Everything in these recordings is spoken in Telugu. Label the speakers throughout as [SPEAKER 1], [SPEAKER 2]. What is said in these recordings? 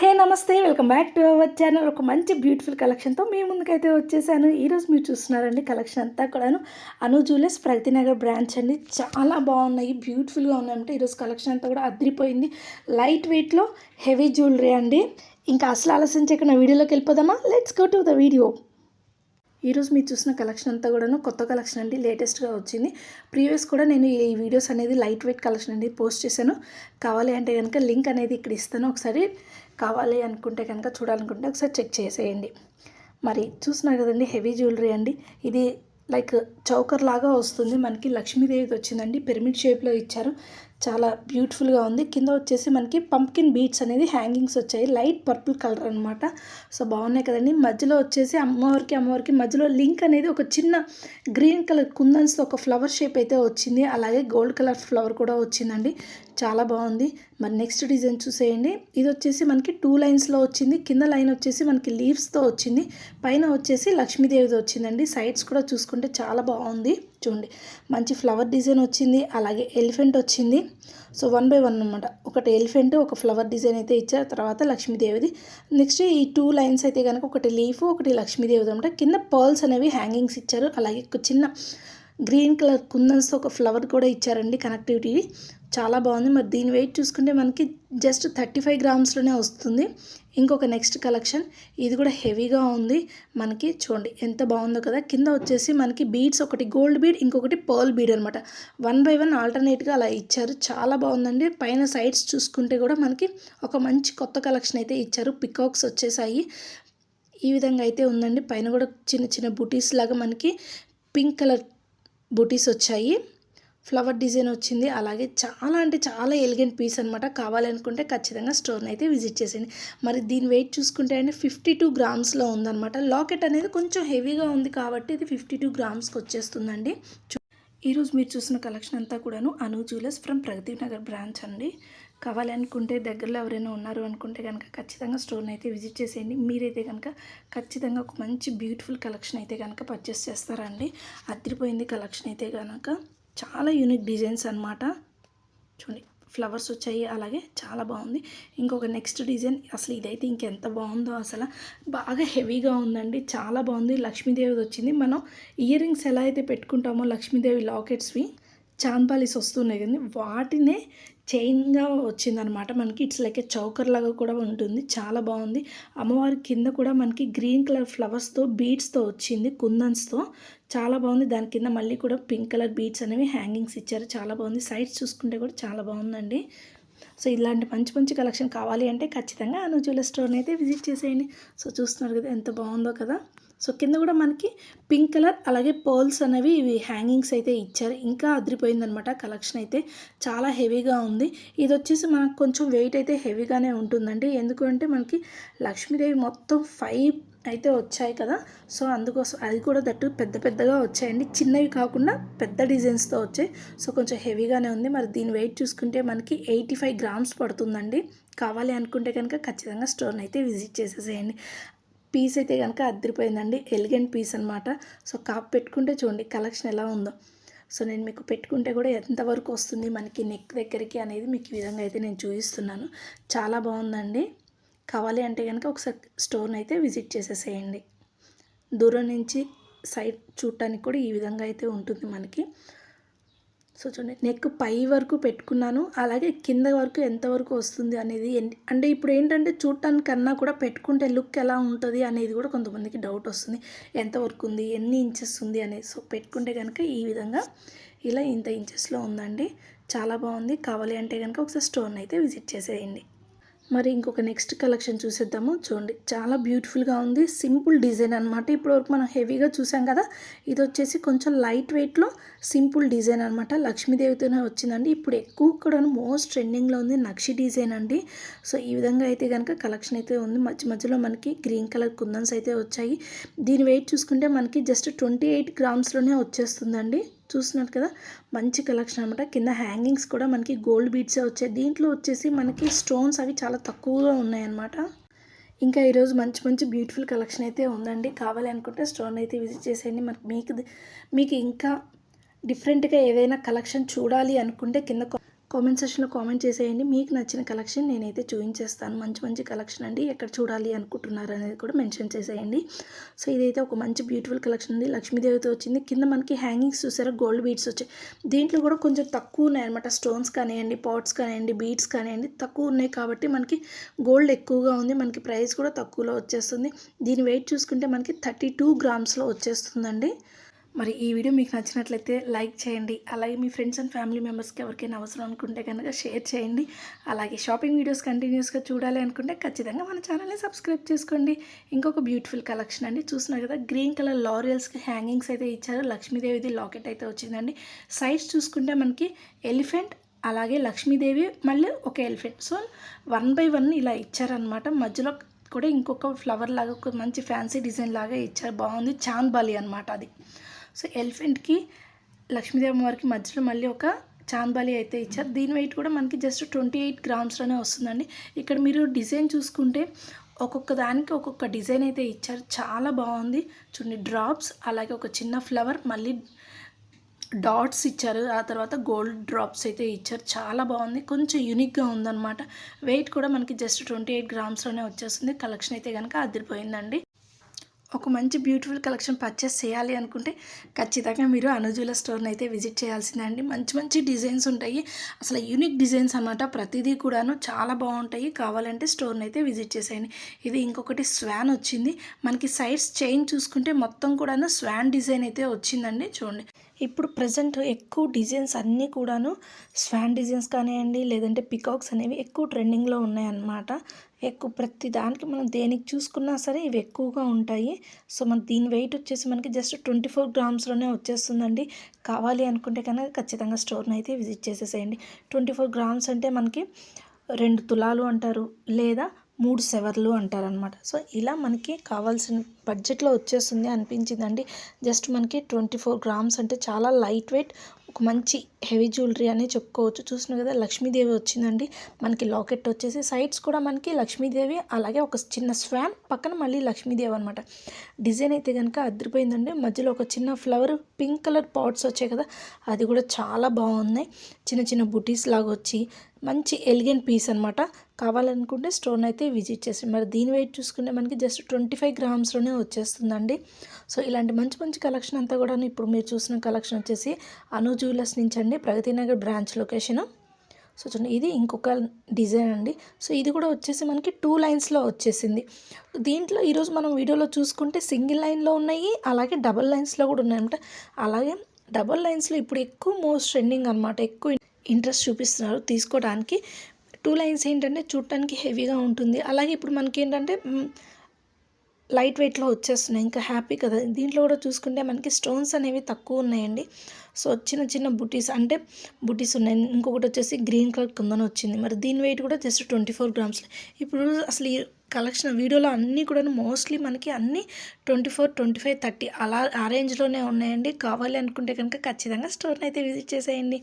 [SPEAKER 1] హే నమస్తే, welcome back to our channel. ఒక మంచి బ్యూటిఫుల్ కలెక్షన్తో మీ ముందుకైతే వచ్చేసాను. ఈరోజు మీరు చూస్తున్నారండి కలెక్షన్ అంతా కూడాను అను జ్యువెలర్స్ ప్రగతి నగర్ బ్రాంచ్ అండి. చాలా బాగున్నాయి, బ్యూటిఫుల్గా ఉన్నాయంటే ఈరోజు కలెక్షన్ అంతా కూడా అదిరిపోయింది. లైట్ వెయిట్లో హెవీ జ్యువెలరీ అండి. ఇంకా అసలు ఆలస్యం చేయకుండా వీడియోలోకి వెళ్ళిపోదామా? Let's go to the video. ఈరోజు మీరు చూసిన కలెక్షన్ అంతా కూడాను కొత్త కలెక్షన్ అండి, లేటెస్ట్గా వచ్చింది. ప్రీవియస్ కూడా నేను ఈ వీడియోస్ అనేది లైట్ వెయిట్ కలెక్షన్ అనేది పోస్ట్ చేశాను. కావాలి అంటే కనుక లింక్ అనేది ఇక్కడ ఇస్తాను. ఒకసారి కావాలి అనుకుంటే కనుక చూడాలనుకుంటే ఒకసారి చెక్ చేసేయండి. మరి చూస్తున్నారు కదండి, హెవీ జ్యువెలరీ అండి. ఇది లైక్ చౌకర్ లాగా వస్తుంది. మనకి లక్ష్మీదేవిది వచ్చిందండి, పిరమిడ్ షేప్లో ఇచ్చారు. చాలా బ్యూటిఫుల్గా ఉంది. కింద వచ్చేసి మనకి పంప్కిన్ బీట్స్ అనేది హ్యాంగింగ్స్ వచ్చాయి, లైట్ పర్పుల్ కలర్ అనమాట. సో బాగున్నాయి కదండి. మధ్యలో వచ్చేసి అమ్మవారికి మధ్యలో లింక్ అనేది ఒక చిన్న గ్రీన్ కలర్ కుందన్స్తో ఒక ఫ్లవర్ షేప్ అయితే వచ్చింది. అలాగే గోల్డ్ కలర్ ఫ్లవర్ కూడా వచ్చిందండి, చాలా బాగుంది. మరి నెక్స్ట్ డిజైన్ చూసేయండి. ఇది వచ్చేసి మనకి 2 లైన్స్లో వచ్చింది. కింద లైన్ వచ్చేసి మనకి లీవ్స్తో వచ్చింది, పైన వచ్చేసి లక్ష్మీదేవిది వచ్చిందండి. సైడ్స్ కూడా చూసుకుంటే చాలా బాగుంది. చూడండి, మంచి ఫ్లవర్ డిజైన్ వచ్చింది, అలాగే ఎలిఫెంట్ వచ్చింది. సో 1 by 1 అనమాట. ఒకటి ఎలిఫెంట్, ఒక ఫ్లవర్ డిజైన్ అయితే ఇచ్చారు, తర్వాత లక్ష్మీదేవిది. నెక్స్ట్ ఈ 2 లైన్స్ అయితే కనుక ఒకటి లీఫ్, ఒకటి లక్ష్మీదేవిది అనమాట. కింద పర్ల్స్ అనేవి హ్యాంగింగ్స్ ఇచ్చారు, అలాగే ఒక చిన్న గ్రీన్ కలర్ కుందన్స్తో ఒక ఫ్లవర్ కూడా ఇచ్చారండి కనెక్టివిటీ. చాలా బాగుంది. మరి దీని వెయిట్ చూసుకుంటే మనకి జస్ట్ 35 గ్రామ్స్లోనే వస్తుంది. ఇంకొక నెక్స్ట్ కలెక్షన్, ఇది కూడా హెవీగా ఉంది మనకి. చూడండి ఎంత బాగుందో కదా. కింద వచ్చేసి మనకి బీడ్స్, ఒకటి గోల్డ్ బీడ్, ఇంకొకటి పర్ల్ బీడ్ అనమాట. 1 by 1 ఆల్టర్నేట్గా అలా ఇచ్చారు, చాలా బాగుందండి. పైన సైడ్స్ చూసుకుంటే కూడా మనకి ఒక మంచి కొత్త కలెక్షన్ అయితే ఇచ్చారు. పికాక్స్ వచ్చేసాయి, ఈ విధంగా అయితే ఉందండి. పైన కూడా చిన్న చిన్న బుటీస్ లాగా మనకి పింక్ కలర్ బుటీస్ వచ్చాయి, ఫ్లవర్ డిజైన్ వచ్చింది. అలాగే చాలా అంటే చాలా ఎలిగెంట్ పీస్ అనమాట. కావాలనుకుంటే ఖచ్చితంగా స్టోర్ని అయితే విజిట్ చేసేయండి. మరి దీని వెయిట్ చూసుకుంటే అంటే 52 గ్రామ్స్లో ఉందన్నమాట. లాకెట్ అనేది కొంచెం హెవీగా ఉంది కాబట్టి ఇది 52 గ్రామ్స్కి వచ్చేస్తుందండి. ఈరోజు మీరు చూసిన కలెక్షన్ అంతా కూడాను Anu jewellers from Pragathi Nagar branch అండి. కావాలి అనుకుంటే దగ్గరలో ఎవరైనా ఉన్నారు అనుకుంటే కనుక ఖచ్చితంగా స్టోర్ని అయితే విజిట్ చేసేయండి. మీరైతే కనుక ఖచ్చితంగా ఒక మంచి బ్యూటిఫుల్ కలెక్షన్ అయితే కనుక పర్చేస్ చేస్తారండి. అదిరిపోయింది కలెక్షన్ అయితే కనుక. చాలా యూనిక్ డిజైన్స్ అనమాట. చూడండి, ఫ్లవర్స్ వచ్చాయి, అలాగే చాలా బాగుంది. ఇంకొక నెక్స్ట్ డిజైన్, అసలు ఇదైతే ఇంకెంత బాగుందో, అసలు బాగా హెవీగా ఉందండి, చాలా బాగుంది. లక్ష్మీదేవిది వచ్చింది. మనం ఇయర్ రింగ్స్ ఎలా అయితే పెట్టుకుంటామో లక్ష్మీదేవి లాకెట్స్వి చాన్పాలిస్ వస్తున్నాయి కానీ వాటినే చైన్గా వచ్చిందనమాట. మనకి ఇట్స్ లైక్ ఏ చౌకర్ లాగా కూడా ఉంటుంది, చాలా బాగుంది. అమ్మవారి కింద కూడా మనకి గ్రీన్ కలర్ ఫ్లవర్స్తో బీడ్స్తో వచ్చింది, కుందన్స్తో, చాలా బాగుంది. దాని కింద మళ్ళీ కూడా పింక్ కలర్ బీడ్స్ అనేవి హ్యాంగింగ్స్ ఇచ్చారు, చాలా బాగుంది. సైడ్స్ చూసుకుంటే కూడా చాలా బాగుందండి. సో ఇలాంటి మంచి మంచి కలెక్షన్ కావాలి అంటే ఖచ్చితంగా అను జ్యువెలర్ స్టోర్ని అయితే విజిట్ చేసేయండి. సో చూస్తున్నారు కదా ఎంత బాగుందో కదా. సో కింద కూడా మనకి పింక్ కలర్ అలాగే పర్ల్స్ అనేవి ఇవి హ్యాంగింగ్స్ అయితే ఇచ్చారు. ఇంకా అదిరిపోయిందనమాట కలెక్షన్ అయితే, చాలా హెవీగా ఉంది. ఇది వచ్చేసి మనకు కొంచెం వెయిట్ అయితే హెవీగానే ఉంటుందండి. ఎందుకంటే మనకి లక్ష్మీదేవి మొత్తం 5 అయితే వచ్చాయి కదా. సో అందుకోసం అది కూడా దట్టు పెద్ద పెద్దగా వచ్చాయండి, చిన్నవి కాకుండా పెద్ద డిజైన్స్తో వచ్చాయి. సో కొంచెం హెవీగానే ఉంది. మరి దీని వెయిట్ చూసుకుంటే మనకి 85 గ్రామ్స్ పడుతుందండి. కావాలి అనుకుంటే కనుక ఖచ్చితంగా స్టోర్ని అయితే విజిట్ చేసేసేయండి. పీస్ అయితే కనుక అదిరిపోయిందండి, ఎలిగెంట్ పీస్ అనమాట. సో కాప్ పెట్టుకుంటే చూడండి కలెక్షన్ ఎలా ఉందో. సో నేను మీకు పెట్టుకుంటే కూడా ఎంతవరకు వస్తుంది మనకి నెక్ దగ్గరికి అనేది మీకు ఈ విధంగా అయితే నేను చూపిస్తున్నాను. చాలా బాగుందండి. కావాలి అంటే కనుక ఒకసారి స్టోర్ని అయితే విజిట్ చేసేసేయండి. దూరం నుంచి సైడ్ చూడటానికి కూడా ఈ విధంగా అయితే ఉంటుంది మనకి. సో చూడండి, నెక్ పై వరకు పెట్టుకున్నాను, అలాగే కింద వరకు ఎంతవరకు వస్తుంది అనేది. అంటే ఇప్పుడు ఏంటంటే చూడటానికన్నా కూడా పెట్టుకుంటే లుక్ ఎలా ఉంటుంది అనేది కూడా కొంతమందికి డౌట్ వస్తుంది, ఎంతవరకు ఉంది, ఎన్ని ఇంచెస్ ఉంది అనేది. సో పెట్టుకుంటే కనుక ఈ విధంగా ఇలా ఇంత ఇంచెస్లో ఉందండి, చాలా బాగుంది. కావాలి అంటే కనుక ఒకసారి స్టోర్ని అయితే విజిట్ చేసేయండి. మరి ఇంకొక నెక్స్ట్ కలెక్షన్ చూసేద్దాము. చూడండి, చాలా బ్యూటిఫుల్గా ఉంది, సింపుల్ డిజైన్ అనమాట. ఇప్పటివరకు మనం హెవీగా చూసాం కదా, ఇది వచ్చేసి కొంచెం లైట్ వెయిట్లో సింపుల్ డిజైన్ అనమాట. లక్ష్మీదేవితోనే వచ్చిందండి. ఇప్పుడు ఎక్కువ కూడా మోస్ట్ ట్రెండింగ్లో ఉంది నక్షి డిజైన్ అండి. సో ఈ విధంగా అయితే కనుక కలెక్షన్ అయితే ఉంది. మధ్య మధ్యలో మనకి గ్రీన్ కలర్ కుందన్స్ అయితే వచ్చాయి. దీని వెయిట్ చూసుకుంటే మనకి జస్ట్ 28 గ్రామ్స్లోనే వచ్చేస్తుందండి. చూస్తున్నారు కదా, మంచి కలెక్షన్ అనమాట. కింద హ్యాంగింగ్స్ కూడా మనకి గోల్డ్ బీడ్సే వచ్చాయి. దీంట్లో వచ్చేసి మనకి స్టోన్స్ అవి చాలా తక్కువగా ఉన్నాయన్నమాట. ఇంకా ఈరోజు మంచి మంచి బ్యూటిఫుల్ కలెక్షన్ అయితే ఉందండి. కావాలి అనుకుంటే స్టోర్ని అయితే విజిట్ చేసేయండి. మీకు ఇంకా డిఫరెంట్గా ఏదైనా కలెక్షన్ చూడాలి అనుకుంటే కింద కామెంట్ సెక్షన్లో కామెంట్ చేసేయండి. మీకు నచ్చిన కలెక్షన్ నేనైతే చూపించేస్తాను. మంచి మంచి కలెక్షన్ అండి. ఎక్కడ చూడాలి అనుకుంటున్నారు అనేది కూడా మెన్షన్ చేసేయండి. సో ఇదైతే ఒక మంచి బ్యూటిఫుల్ కలెక్షన్ అండి. లక్ష్మీదేవితో వచ్చింది. కింద మనకి హ్యాంగింగ్స్ చూసారా, గోల్డ్ బీడ్స్ వచ్చాయి. దీంట్లో కూడా కొంచెం తక్కువ ఉన్నాయి అనమాట. స్టోన్స్ కానివ్వండి, పాట్స్ కానివ్వండి, బీడ్స్ కానివ్వండి తక్కువ ఉన్నాయి కాబట్టి మనకి గోల్డ్ ఎక్కువగా ఉంది. మనకి ప్రైస్ కూడా తక్కువలో వచ్చేస్తుంది. దీని వెయిట్ చూసుకుంటే మనకి 32 గ్రామ్స్లో వచ్చేస్తుందండి. మరి ఈ వీడియో మీకు నచ్చినట్లయితే లైక్ చేయండి. అలాగే మీ ఫ్రెండ్స్ అండ్ ఫ్యామిలీ మెంబర్స్కి ఎవరికైనా అవసరం అనుకుంటే కనుక షేర్ చేయండి. అలాగే షాపింగ్ వీడియోస్ కంటిన్యూస్గా చూడాలి అనుకుంటే ఖచ్చితంగా మన ఛానల్ని సబ్స్క్రైబ్ చేసుకోండి. ఇంకొక బ్యూటిఫుల్ కలెక్షన్ అండి. చూస్తున్నారు కదా, గ్రీన్ కలర్ లారియల్స్కి హ్యాంగింగ్స్ అయితే ఇచ్చారు. లక్ష్మీదేవిది లాకెట్ అయితే వచ్చిందండి. సైడ్స్ చూసుకుంటే మనకి ఎలిఫెంట్, అలాగే లక్ష్మీదేవి, మళ్ళీ ఒక ఎలిఫెంట్. సో 1 by 1 ఇలా ఇచ్చారనమాట. మధ్యలో కూడా ఇంకొక ఫ్లవర్ లాగా ఒక మంచి ఫ్యాన్సీ డిజైన్ లాగా ఇచ్చారు. బాగుంది. చాంద్ బాలి అనమాట అది. సో ఎలిఫెంట్కి లక్ష్మీదేవి వారికి మధ్యలో మళ్ళీ ఒక చాంద్బాలి అయితే ఇచ్చారు. దీని వెయిట్ కూడా మనకి జస్ట్ 28 గ్రామ్స్లోనే వస్తుందండి. ఇక్కడ మీరు డిజైన్ చూసుకుంటే ఒక్కొక్క దానికి ఒక్కొక్క డిజైన్ అయితే ఇచ్చారు. చాలా బాగుంది. చూడండి, డ్రాప్స్, అలాగే ఒక చిన్న ఫ్లవర్, మళ్ళీ డాట్స్ ఇచ్చారు. ఆ తర్వాత గోల్డ్ డ్రాప్స్ అయితే ఇచ్చారు. చాలా బాగుంది. కొంచెం యూనిక్గా ఉందన్నమాట. వెయిట్ కూడా మనకి జస్ట్ 28 గ్రామ్స్లోనే వచ్చేస్తుంది. కలెక్షన్ అయితే కనుక అదిరిపోయిందండి. ఒక మంచి బ్యూటిఫుల్ కలెక్షన్ పర్చేస్ చేయాలి అనుకుంటే ఖచ్చితంగా మీరు అనుజుల స్టోర్ని అయితే విజిట్ చేయాల్సిందండి. మంచి మంచి డిజైన్స్ ఉంటాయి. అసలు యూనిక్ డిజైన్స్ అన్నమాట. ప్రతిదీ కూడాను చాలా బాగుంటాయి. కావాలంటే స్టోర్ని అయితే విజిట్ చేసేయండి. ఇది ఇంకొకటి స్వాన్ వచ్చింది. మనకి సైడ్స్ చైన్ చూసుకుంటే మొత్తం కూడాను స్వాన్ డిజైన్ అయితే వచ్చిందండి. చూడండి, ఇప్పుడు ప్రజెంట్ ఎక్కువ డిజైన్స్ అన్నీ కూడాను స్వాన్ డిజైన్స్ కానివ్వండి, లేదంటే పికాక్స్ అనేవి ఎక్కువ ట్రెండింగ్లో ఉన్నాయన్నమాట. ఎక్కువ ప్రతి దానికి మనం దేనికి చూసుకున్నా సరే ఇవి ఎక్కువగా ఉంటాయి. సో మన దీని వెయిట్ వచ్చేసి మనకి జస్ట్ 24 గ్రామ్స్లోనే వచ్చేస్తుందండి. కావాలి అనుకుంటే కనుక ఖచ్చితంగా స్టోర్ని అయితే విజిట్ చేసేసేయండి. 24 గ్రామ్స్ అంటే మనకి 2 తులాలు అంటారు, లేదా 3 సెవర్లు అంటారనమాట. సో ఇలా మనకి కావాల్సిన బడ్జెట్లో వచ్చేస్తుంది అనిపించిందండి. జస్ట్ మనకి 24 గ్రామ్స్ అంటే చాలా లైట్ వెయిట్, ఒక మంచి హెవీ జ్యువెలరీ అని చెప్పుకోవచ్చు. చూసినా కదా, లక్ష్మీదేవి వచ్చిందండి. మనకి లాకెట్ వచ్చేసి సైడ్స్ కూడా మనకి లక్ష్మీదేవి, అలాగే ఒక చిన్న స్వాన్, పక్కన మళ్ళీ లక్ష్మీదేవి అనమాట. డిజైన్ అయితే కనుక అదిరిపోయిందండి. మధ్యలో ఒక చిన్న ఫ్లవర్, పింక్ కలర్ పాట్స్ వచ్చాయి కదా, అది కూడా చాలా బాగున్నాయి. చిన్న చిన్న బుటీస్ లాగా వచ్చి మంచి ఎలిగెంట్ పీస్ అనమాట. కావాలనుకుంటే స్టోర్ని అయితే విజిట్ చేసి, మరి దీని వెయిట్ చూసుకుంటే మనకి జస్ట్ 25 గ్రామ్స్లోనే వచ్చేస్తుందండి. సో ఇలాంటి మంచి మంచి కలెక్షన్ అంతా కూడా ఇప్పుడు మీరు చూసిన కలెక్షన్ వచ్చేసి అను జ్యువెలర్స్ నుంచి అండి, ప్రగతి నగర్ బ్రాంచ్ లొకేషను. సో చూడండి, ఇది ఇంకొక డిజైన్ అండి. సో ఇది కూడా వచ్చేసి మనకి 2 లైన్స్లో వచ్చేసింది. దీంట్లో ఈరోజు మనం వీడియోలో చూసుకుంటే సింగిల్ లైన్లో ఉన్నాయి, అలాగే డబల్ లైన్స్లో కూడా ఉన్నాయన్నమాట. అలాగే డబల్ లైన్స్లో ఇప్పుడు ఎక్కువ మోస్ట్ ట్రెండింగ్ అనమాట. ఎక్కువ ఇంట్రెస్ట్ చూపిస్తున్నారు తీసుకోవడానికి. 2 లైన్స్ ఏంటంటే చూడటానికి హెవీగా ఉంటుంది. అలాగే ఇప్పుడు మనకి ఏంటంటే లైట్ వెయిట్లో వచ్చేస్తున్నాయి. ఇంకా హ్యాపీ కదా. దీంట్లో కూడా చూసుకుంటే మనకి స్టోన్స్ అనేవి తక్కువ ఉన్నాయండి. సో చిన్న చిన్న బుటీస్ అంటే బుటీస్ ఉన్నాయి. ఇంకొకటి వచ్చేసి గ్రీన్ కలర్ కుందన వచ్చింది. మరి దీని వెయిట్ కూడా జస్ట్ 24 గ్రామ్స్. ఇప్పుడు అసలు ఈ కలెక్షన్ వీడియోలో అన్నీ కూడా మోస్ట్లీ మనకి అన్నీ 24, 25, 30 అలా ఆ రేంజ్లోనే ఉన్నాయండి. కావాలి అనుకుంటే కనుక ఖచ్చితంగా స్టోర్ని అయితే విజిట్ చేసేయండి.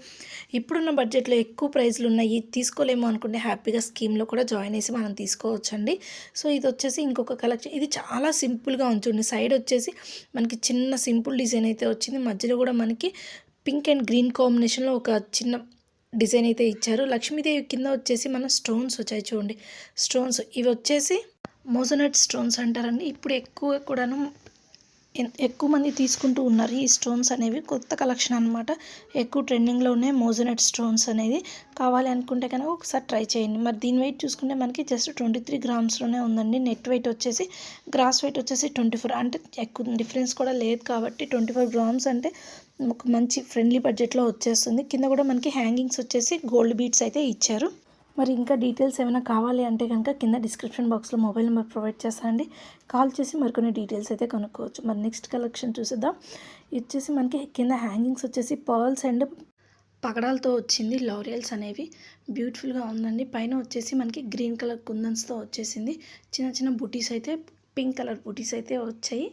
[SPEAKER 1] ఇప్పుడున్న బడ్జెట్లో ఎక్కువ ప్రైస్లు ఉన్నాయి. తీసుకోలేము అనుకుంటే హ్యాపీగా స్కీమ్లో కూడా జాయిన్ చేసి మనం తీసుకోవచ్చండి. సో ఇది వచ్చేసి ఇంకొక కలెక్షన్. ఇది చాలా సింపుల్గా ఉంచుంది. సైడ్ వచ్చేసి మనకి చిన్న సింపుల్ డిజైన్ అయితే వచ్చింది. మధ్యలో కూడా మనకి పింక్ అండ్ గ్రీన్ కాంబినేషన్లో ఒక చిన్న డిజైన్ అయితే ఇచ్చారు. లక్ష్మీదేవి కింద వచ్చేసి మన స్టోన్స్ వచ్చాయి. చూడండి, స్టోన్స్ ఇవి వచ్చేసి మోజోనైట్ స్టోన్స్ అంటారండి. ఇప్పుడు ఎక్కువ కూడాను ఎక్కువ మంది తీసుకుంటూ ఉన్నారు ఈ స్టోన్స్ అనేవి. కొత్త కలెక్షన్ అనమాట. ఎక్కువ ట్రెండింగ్లో ఉన్నాయి మోజోనైట్ స్టోన్స్ అనేది. కావాలి అనుకుంటే కనుక ఒకసారి ట్రై చేయండి. మరి దీని వెయిట్ చూసుకుంటే మనకి జస్ట్ 23 గ్రామ్స్లోనే ఉందండి. నెట్ వెయిట్ వచ్చేసి, గ్రాస్ వెయిట్ వచ్చేసి 24. అంటే ఎక్కువ డిఫరెన్స్ కూడా లేదు కాబట్టి 24 గ్రామ్స్ అంటే ఒక మంచి ఫ్రెండ్లీ బడ్జెట్లో వచ్చేస్తుంది. కింద కూడా మనకి హ్యాంగింగ్స్ వచ్చేసి గోల్డ్ బీడ్స్ అయితే ఇచ్చారు. మరి ఇంకా డీటెయిల్స్ ఏమైనా కావాలి అంటే కనుక కింద డిస్క్రిప్షన్ బాక్స్లో మొబైల్ నెంబర్ ప్రొవైడ్ చేస్తానండి. కాల్ చేసి మరికొన్ని డీటెయిల్స్ అయితే కనుక్కోవచ్చు. మరి నెక్స్ట్ కలెక్షన్ చూసేద్దాం. ఇది వచ్చేసి మనకి కింద హ్యాంగింగ్స్ వచ్చేసి పర్ల్స్ అండ్ పగడాలతో వచ్చింది. లారియల్స్ అనేవి బ్యూటిఫుల్గా ఉందండి. పైన వచ్చేసి మనకి గ్రీన్ కలర్ కుందన్స్తో వచ్చేసింది. చిన్న చిన్న బుటీస్ అయితే పింక్ కలర్ బుటీస్ అయితే వచ్చాయి.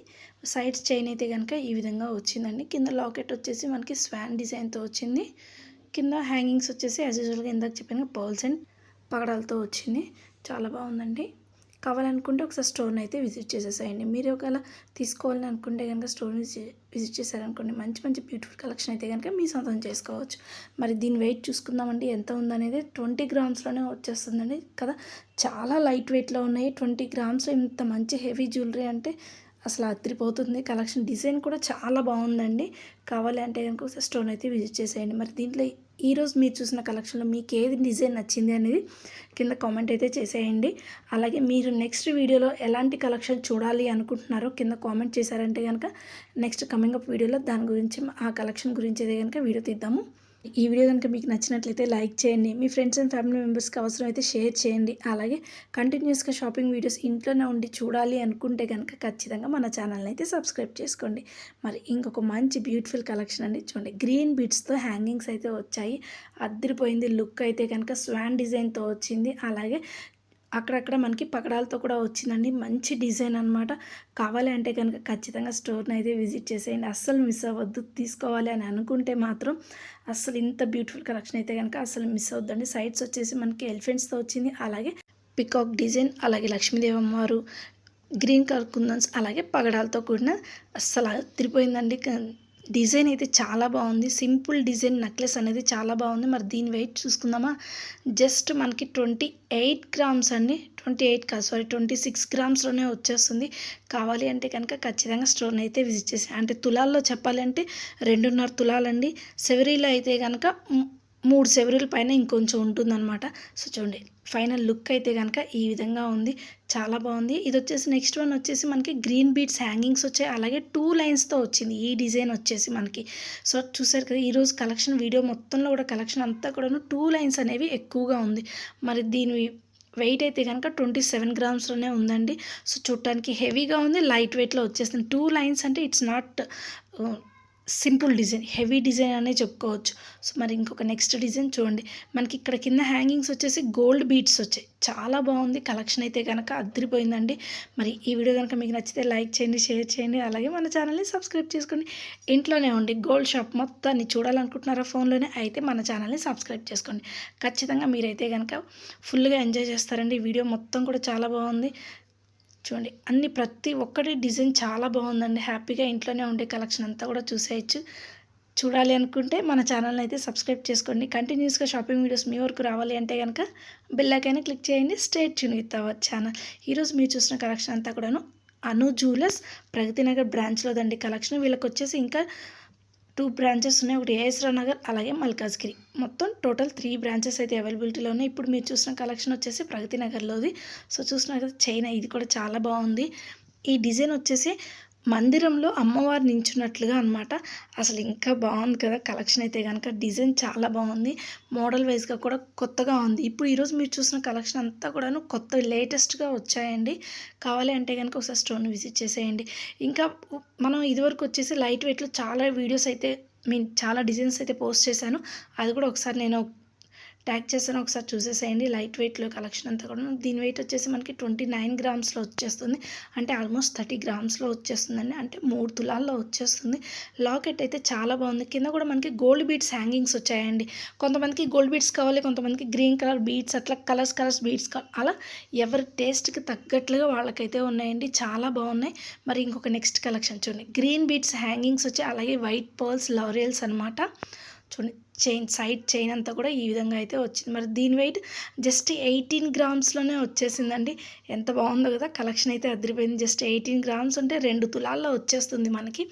[SPEAKER 1] సైడ్స్ చైన్ అయితే కనుక ఈ విధంగా వచ్చిందండి. కింద లాకెట్ వచ్చేసి మనకి స్వాన్ డిజైన్తో వచ్చింది. కింద హ్యాంగింగ్స్ వచ్చేసి యాజ్ యూజువల్గా ఇందాక చెప్పాను పర్ల్స్ అండ్ పగడాలతో వచ్చింది. చాలా బాగుందండి. కావాలనుకుంటే ఒకసారి స్టోర్ని అయితే విజిట్ చేసేసేయండి. మీరు ఒకవేళ తీసుకోవాలని అనుకుంటే కనుక స్టోర్ని విజిట్ చేశారనుకోండి, మంచి మంచి బ్యూటిఫుల్ కలెక్షన్ అయితే కనుక మీ సొంతం చేసుకోవచ్చు. మరి దీని వెయిట్ చూసుకుందామండి ఎంత ఉందనేది. 20 గ్రామ్స్లోనే వచ్చేస్తుందండి కదా. చాలా లైట్ వెయిట్లో ఉన్నాయి. 20 గ్రామ్స్ ఇంత మంచి హెవీ జ్యువెలరీ అంటే అసలు అదిరిపోతుంది. కలెక్షన్ డిజైన్ కూడా చాలా బాగుందండి. కావాలి అంటే కనుక ఒకసారి స్టోర్ని అయితే విజిట్ చేసేయండి. మరి దీంట్లో ఈరోజు మీరు చూసిన కలెక్షన్లో మీకు ఏది డిజైన్ నచ్చింది అనేది కింద కామెంట్ అయితే చేసేయండి. అలాగే మీరు నెక్స్ట్ వీడియోలో ఎలాంటి కలెక్షన్ చూడాలి అనుకుంటున్నారో కింద కామెంట్ చేశారంటే కనుక నెక్స్ట్ కమింగ్ అప్ వీడియోలో దాని గురించి ఆ కలెక్షన్ గురించి అయితే కనుక వీడియో తీద్దాము. ఈ వీడియో కనుక మీకు నచ్చినట్లయితే లైక్ చేయండి. మీ ఫ్రెండ్స్ అండ్ ఫ్యామిలీ మెంబర్స్కి అవసరమైతే షేర్ చేయండి. అలాగే కంటిన్యూస్గా షాపింగ్ వీడియోస్ ఇంట్లోనే ఉండి చూడాలి అనుకుంటే కనుక ఖచ్చితంగా మన ఛానల్ని అయితే సబ్స్క్రైబ్ చేసుకోండి. మరి ఇంకొక మంచి బ్యూటిఫుల్ కలెక్షన్ అండి. చూడండి, గ్రీన్ బీడ్స్తో హ్యాంగింగ్స్ అయితే వచ్చాయి. అదిరిపోయింది. లుక్ అయితే కనుక స్వాన్ డిజైన్తో వచ్చింది. అలాగే అక్కడక్కడ మనకి పకడాలతో కూడా వచ్చిందండి. మంచి డిజైన్ అనమాట. కావాలి అంటే కనుక ఖచ్చితంగా స్టోర్ని అయితే విజిట్ చేసేయండి. అస్సలు మిస్ అవ్వద్దు. తీసుకోవాలి అని అనుకుంటే మాత్రం అస్సలు ఇంత బ్యూటిఫుల్ కలెక్షన్ అయితే కనుక అస్సలు మిస్ అవ్వద్దండి. సైడ్స్ వచ్చేసి మనకి ఎలిఫెంట్స్తో వచ్చింది. అలాగే పికాక్ డిజైన్, అలాగే లక్ష్మీదేవమ్మవారు, గ్రీన్ కలర్ కుందన్స్, అలాగే పగడాలతో కూడిన అస్సలు అదిరిపోయిందండి. డిజైన్ అయితే చాలా బాగుంది. సింపుల్ డిజైన్ నెక్లెస్ అనేది చాలా బాగుంది. మరి దీని వెయిట్ చూసుకుందామా. జస్ట్ మనకి 28 గ్రామ్స్ అండి. 26 గ్రామ్స్లోనే వచ్చేస్తుంది. కావాలి అంటే కనుక ఖచ్చితంగా స్టోర్ని అయితే విజిట్ చేసి, అంటే తులాల్లో చెప్పాలి అంటే 2.5 తులాలండి. సెవరీలో అయితే కనుక 3 సెవరీల పైన ఇంకొంచెం ఉంటుందన్నమాట. సో చూడండి, ఫైనల్ లుక్ అయితే కనుక ఈ విధంగా ఉంది. చాలా బాగుంది. ఇది వచ్చేసి నెక్స్ట్ వన్ వచ్చేసి మనకి గ్రీన్ బీడ్స్ హ్యాంగింగ్స్ వచ్చాయి. అలాగే 2 లైన్స్తో వచ్చింది ఈ డిజైన్ వచ్చేసి మనకి. సో చూసారు కదా, ఈరోజు కలెక్షన్ వీడియో మొత్తంలో కూడా కలెక్షన్ అంతా కూడాను 2 లైన్స్ అనేవి ఎక్కువగా ఉంది. మరి దీని వెయిట్ అయితే కనుక 27 గ్రామ్స్లోనే ఉందండి. సో చూడటానికి హెవీగా ఉంది, లైట్ వెయిట్లో వచ్చేస్తుంది. 2 లైన్స్ అంటే it's not simple design, heavy design అనే చెప్పుకోవచ్చు. సో మరి ఇంకొక నెక్స్ట్ డిజైన్ చూడండి. మనకి ఇక్కడ కింద హ్యాంగింగ్స్ వచ్చేసి గోల్డ్ బీడ్స్ వచ్చాయి. చాలా బాగుంది. కలెక్షన్ అయితే కనుక అదిరిపోయిందండి. మరి ఈ వీడియో కనుక మీకు నచ్చితే లైక్ చేయండి, షేర్ చేయండి. అలాగే మన ఛానల్ని సబ్స్క్రైబ్ చేసుకోండి. ఇంట్లోనే ఉండి గోల్డ్ షాప్ మొత్తాన్ని చూడాలనుకుంటున్నారా ఫోన్లోనే, అయితే మన ఛానల్ని సబ్స్క్రైబ్ చేసుకోండి. ఖచ్చితంగా మీరైతే కనుక ఫుల్గా ఎంజాయ్ చేస్తారండి. ఈ వీడియో మొత్తం కూడా చాలా బాగుంది. చూడండి, అన్ని ప్రతి ఒక్కటి డిజైన్ చాలా బాగుందండి. హ్యాపీగా ఇంట్లోనే ఉండే కలెక్షన్ అంతా కూడా చూసేయచ్చు. చూడాలి అనుకుంటే మన ఛానల్ని అయితే సబ్స్క్రైబ్ చేసుకోండి. కంటిన్యూస్గా షాపింగ్ వీడియోస్ మీ వరకు రావాలి అంటే కనుక బెల్ ఐకాన్ క్లిక్ చేయండి. Stay tune with our channel. ఈరోజు మీరు చూసిన కలెక్షన్ అంతా కూడాను అను జ్యువెలర్స్ ప్రగతి నగర్ బ్రాంచ్లోదండి కలెక్షన్. వీళ్ళకి వచ్చేసి ఇంకా 2 బ్రాంచెస్ ఉన్నాయి. ఒకటి ఏఎస్ఆర్ నగర్, అలాగే మల్కాజ్గిరి. మొత్తం టోటల్ 3 బ్రాంచెస్ అయితే అవైలబిలిటీలో ఉన్నాయి. ఇప్పుడు మీరు చూసిన కలెక్షన్ వచ్చేసి ప్రగతి నగర్లోది. సో చూసిన కదా, చైనా ఇది కూడా చాలా బాగుంది. ఈ డిజైన్ వచ్చేసి మందిరంలో అమ్మవారు నించున్నట్లుగా అనమాట. అసలు ఇంకా బాగుంది కదా కలెక్షన్ అయితే కనుక. డిజైన్ చాలా బాగుంది. మోడల్ వైజ్గా కూడా కొత్తగా ఉంది. ఇప్పుడు ఈరోజు మీరు చూసిన కలెక్షన్ అంతా కూడాను కొత్త లేటెస్ట్గా వచ్చాయండి. కావాలి అంటే కనుక ఒకసారి స్టోర్ని విజిట్ చేసేయండి. ఇంకా మనం ఇదివరకు వచ్చేసి లైట్ వెయిట్లో చాలా వీడియోస్ అయితే చాలా డిజైన్స్ అయితే పోస్ట్ చేశాను. అది కూడా ఒకసారి నేను ట్యాగ్ చేస్తాను, ఒకసారి చూసేసేయండి. లైట్ వెయిట్లో కలెక్షన్ అంతా కూడా. దీని వెయిట్ వచ్చేసి మనకి 29 గ్రామ్స్లో వచ్చేస్తుంది. అంటే ఆల్మోస్ట్ 30 గ్రామ్స్లో వచ్చేస్తుందండి. అంటే 3 తులాల్లో వచ్చేస్తుంది. లాకెట్ అయితే చాలా బాగుంది. కింద కూడా మనకి గోల్డ్ బీడ్స్ హ్యాంగింగ్స్ వచ్చాయండి. కొంతమందికి గోల్డ్ బీడ్స్ కావాలి, కొంతమందికి గ్రీన్ కలర్ బీడ్స్, అట్లా కలర్స్ బీడ్స్ కావాలి. అలా ఎవరి టేస్ట్కి తగ్గట్లుగా వాళ్ళకైతే ఉన్నాయండి. చాలా బాగున్నాయి. మరి ఇంకొక నెక్స్ట్ కలెక్షన్ చూడండి. గ్రీన్ బీడ్స్ హ్యాంగింగ్స్ వచ్చాయి. అలాగే వైట్ పర్ల్స్ లారియల్స్ అనమాట. చూడండి, సైడ్ చైన్ అంతా కూడా ఈ విధంగా అయితే వచ్చింది. మరి దీని వెయిట్ జస్ట్ 18 గ్రామ్స్లోనే వచ్చేసిందండి. ఎంత బాగుందో కదా కలెక్షన్ అయితే అదిరిపోయింది. జస్ట్ 18 గ్రామ్స్ అంటే 2 తులాల్లో వచ్చేస్తుంది మనకి.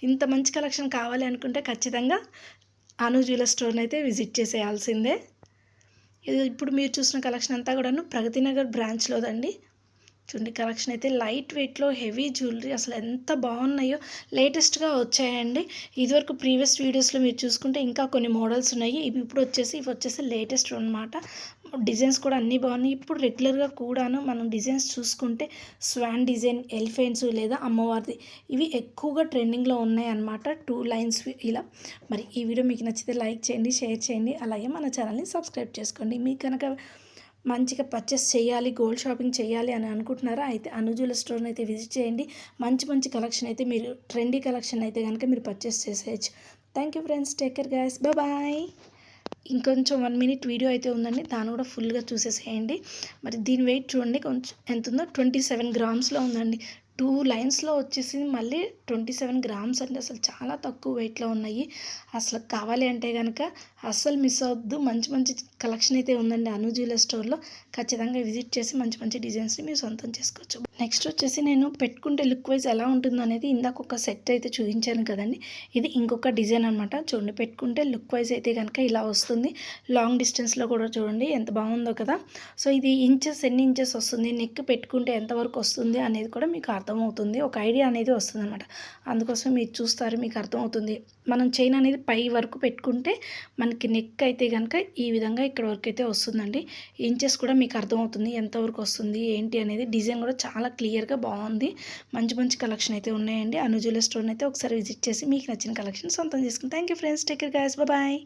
[SPEAKER 1] ఇంత మంచి కలెక్షన్ కావాలి అనుకుంటే ఖచ్చితంగా అను జ్యువెలర్ స్టోర్ని అయితే విజిట్ చేసేయాల్సిందే. ఇప్పుడు మీరు చూసిన కలెక్షన్ అంతా కూడాను ప్రగతి నగర్ బ్రాంచ్లోదండి. చూడండి, కలెక్షన్ అయితే లైట్ వెయిట్లో హెవీ జ్యువెలరీ అసలు ఎంత బాగున్నాయో. లేటెస్ట్గా వచ్చాయండి. ఇదివరకు ప్రీవియస్ వీడియోస్లో మీరు చూసుకుంటే ఇంకా కొన్ని మోడల్స్ ఉన్నాయి. ఇవి వచ్చేసి లేటెస్ట్ అనమాట. డిజైన్స్ కూడా అన్నీ బాగున్నాయి. ఇప్పుడు రెగ్యులర్గా కూడాను మనం డిజైన్స్ చూసుకుంటే స్వాన్ డిజైన్, ఎలిఫెంట్స్ లేదా అమ్మవారిది ఇవి ఎక్కువగా ట్రెండింగ్లో ఉన్నాయి అన్నమాట. 2 లైన్స్ ఇలా. మరి ఈ వీడియో మీకు నచ్చితే లైక్ చేయండి, షేర్ చేయండి. అలాగే మన ఛానల్ని సబ్స్క్రైబ్ చేసుకోండి. మీకు కనుక మంచిగా పర్చేస్ చేయాలి, గోల్డ్ షాపింగ్ చేయాలి అని అనుకుంటున్నారా, అయితే అను జ్యువెలర్ స్టోర్ని అయితే విజిట్ చేయండి. మంచి కలెక్షన్ అయితే మీరు ట్రెండీ కలెక్షన్ అయితే కనుక మీరు పర్చేస్ చేసేయచ్చు. Thank you friends. Take care guys. Bye. ఇంకొంచెం 1 మినిట్ వీడియో అయితే ఉందండి. దాన్ని కూడా ఫుల్‌గా చూసేసేయండి. మరి దీని వెయిట్ చూడండి కొంచెం ఎంతుందో 27 గ్రామ్స్‌లో ఉందండి. 2 లైన్స్‌లో వచ్చేసింది. మళ్ళీ 27 గ్రామ్స్ అంటే అసలు చాలా తక్కువ వెయిట్‌లో ఉన్నాయి. అసలు కావాలి అంటే గనక అస్సలు మిస్ అవ్వద్దు. మంచి మంచి కలెక్షన్ అయితే ఉందండి అను జ్యువెలరీ స్టోర్‌లో. ఖచ్చితంగా విజిట్ చేసి మంచి మంచి డిజైన్స్‌ని మీరు సొంతం చేసుకోవచ్చు. నెక్స్ట్ వచ్చేసి నేను పెట్టుకుంటే లుక్ వైజ్ ఎలా ఉంటుందో అనేది ఇందాక ఒక సెట్ అయితే చూపించాను కదండీ! ఇది ఇంకొక డిజైన్ అనమాట. చూడండి పెట్టుకుంటే లుక్ వైజ్ అయితే గనక ఇలా వస్తుంది. లాంగ్ డిస్టెన్స్‌లో కూడా చూడండి ఎంత బాగుందో కదా! సో, ఇది ఎన్ని ఇంచెస్ వస్తుంది, నెక్ పెట్టుకుంటే ఎంతవరకు వస్తుంది అనేది కూడా మీకు అర్థమవుతుంది. ఒక ఐడియా అనేది వస్తుందనమాట. అందుకోసం మీరు చూస్తారు మీకు అర్థమవుతుంది. మనం చైన్ అనేది పై వరకు పెట్టుకుంటే మనకి నెక్ అయితే గనక ఈ విధంగా ఇక్కడ వరకు అయితే వస్తుందండి. ఇంచెస్ కూడా మీకు అర్థమవుతుంది ఎంతవరకు వస్తుంది ఏంటి అనేది. డిజైన్ కూడా చాలా క్లియర్‌గా బాగుంది. మంచి మంచి కలెక్షన్ అయితే ఉన్నాయండి. అను జ్యువెలరీ స్టోర్‌ని అయితే ఒకసారి విజిట్ చేసి మీకు నచ్చిన కలెక్షన్ సొంతం చేసుకోండి. Thank you friends. Take care guys. Bye.